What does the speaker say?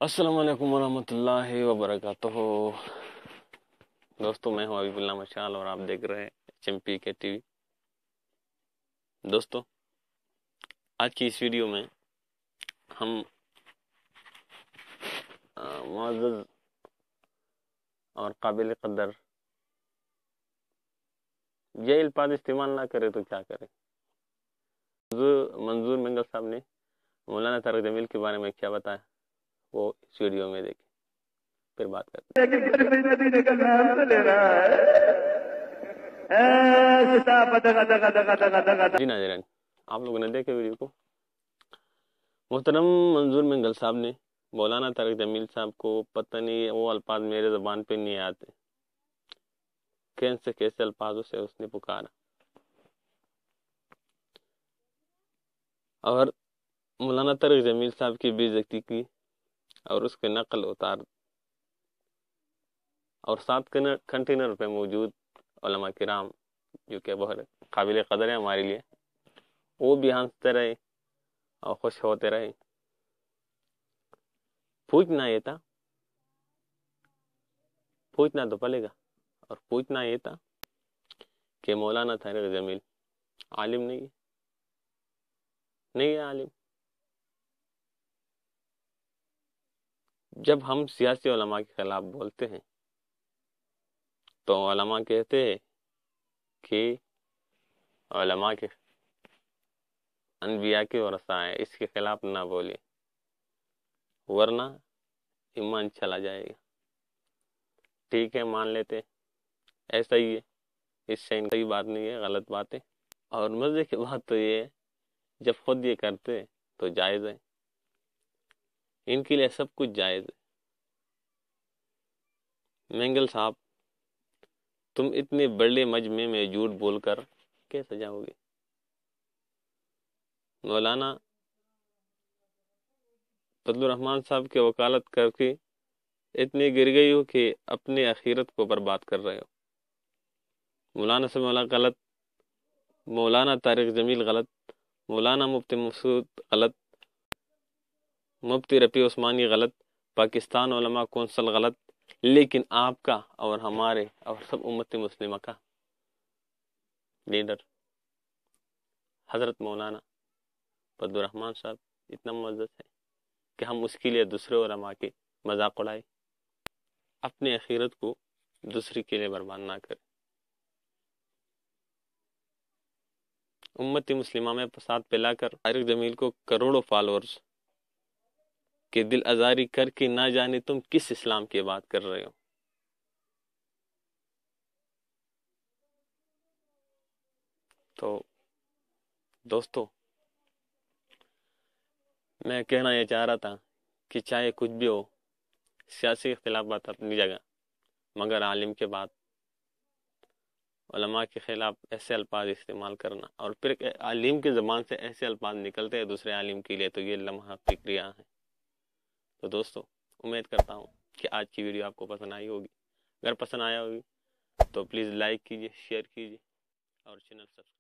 السلام علیکم ورحمۃ اللہ وبرکاتہ۔ دوستوں میں ہوں حبیب اللہ مشال اور آپ دیکھ رہے ہیں چمپی کے ٹی وی۔ دوستوں آج کی اس ویڈیو میں ہم معزز اور قابل قدر یہ الفاظ استعمال نہ کرے تو کیا کرے، منظور منگل صاحب نے مولانا طارق جمیل کے بارے میں کیا بتایا وہ اس ویڈیو میں دیکھیں، پھر بات کرتے ہیں۔ جی ناظرین، آپ لوگوں نے دیکھے ویڈیو کو۔ محترم منظور منگل صاحب نے مولانا طارق جمیل صاحب کو پتہ نہیں وہ الفاظ میرے زبان پہ نہیں آتے، کیسے الفاظوں سے اس نے پکارا، اور مولانا طارق جمیل صاحب کی بے عزتی کی اور اس کے نقل اتار، اور 7 کنٹینر پہ موجود علماء کرام جو کہ بہت قابل قدر ہے ہمارے لیے، وہ بھی ہنستے رہے اور خوش ہوتے رہے۔ پوچھنا تو پڑے گا، اور پوچھنا یہ تھا کہ مولانا طارق جمیل عالم نہیں ہے عالم؟ جب ہم سیاسی علماء کے خلاف بولتے ہیں تو علماء کہتے ہیں کہ علماء کے انبیاء کے ورثہ ہیں، اس کے خلاف نہ بولے ورنہ ایمان چلا جائے گا۔ ٹھیک ہے، مان لیتے ایسا ہی ہے، اس سے کوئی بات نہیں ہے، غلط بات ہے۔ اور مزے کی بات تو یہ ہے جب خود یہ کرتے تو جائز ہے، ان کے لیے سب کچھ جائز ہے۔ منگل صاحب تم اتنے بڑے مجمع میں جھوٹ بول کر کیسے جاؤ گے؟ مولانا فضل الرحمان صاحب کی وکالت کر کے اتنی گر گئی ہو کہ اپنی آخرت کو برباد کر رہے ہو۔ مولانا سے غلط، مولانا طارق جمیل غلط، مولانا مفتی مسعود غلط، مفتی رفیع عثمانی غلط، پاکستان علماء کونسل غلط، لیکن آپ کا اور ہمارے اور سب امت مسلمہ کا لیڈر حضرت مولانا فضل الرحمان صاحب اتنا معزز ہے کہ ہم اس کے لیے دوسرے علماء کے مذاق اڑائے، اپنی آخرت کو دوسری کے لیے برباد نہ کرے۔ امت مسلمہ میں فساد پھیلا کر طارق جمیل کو کروڑوں فالورز کے دل آزاری کر کے نہ جانے تم کس اسلام کی بات کر رہے ہو۔ تو دوستو میں کہنا یہ چاہ رہا تھا کہ چاہے کچھ بھی ہو، سیاسی اختلافات اپنی جگہ، مگر عالم کے بعد علماء کے خلاف ایسے الفاظ استعمال کرنا، اور پھر عالم کی زبان سے ایسے الفاظ نکلتے ہیں دوسرے عالم کے لیے، تو یہ لمحہ فکریہ ہے۔ تو دوستو امید کرتا ہوں کہ آج کی ویڈیو آپ کو پسند آئی ہوگی۔ اگر پسند آیا ہوگی تو پلیز لائک کیجیے، شیئر کیجیے اور چینل سبسکرائب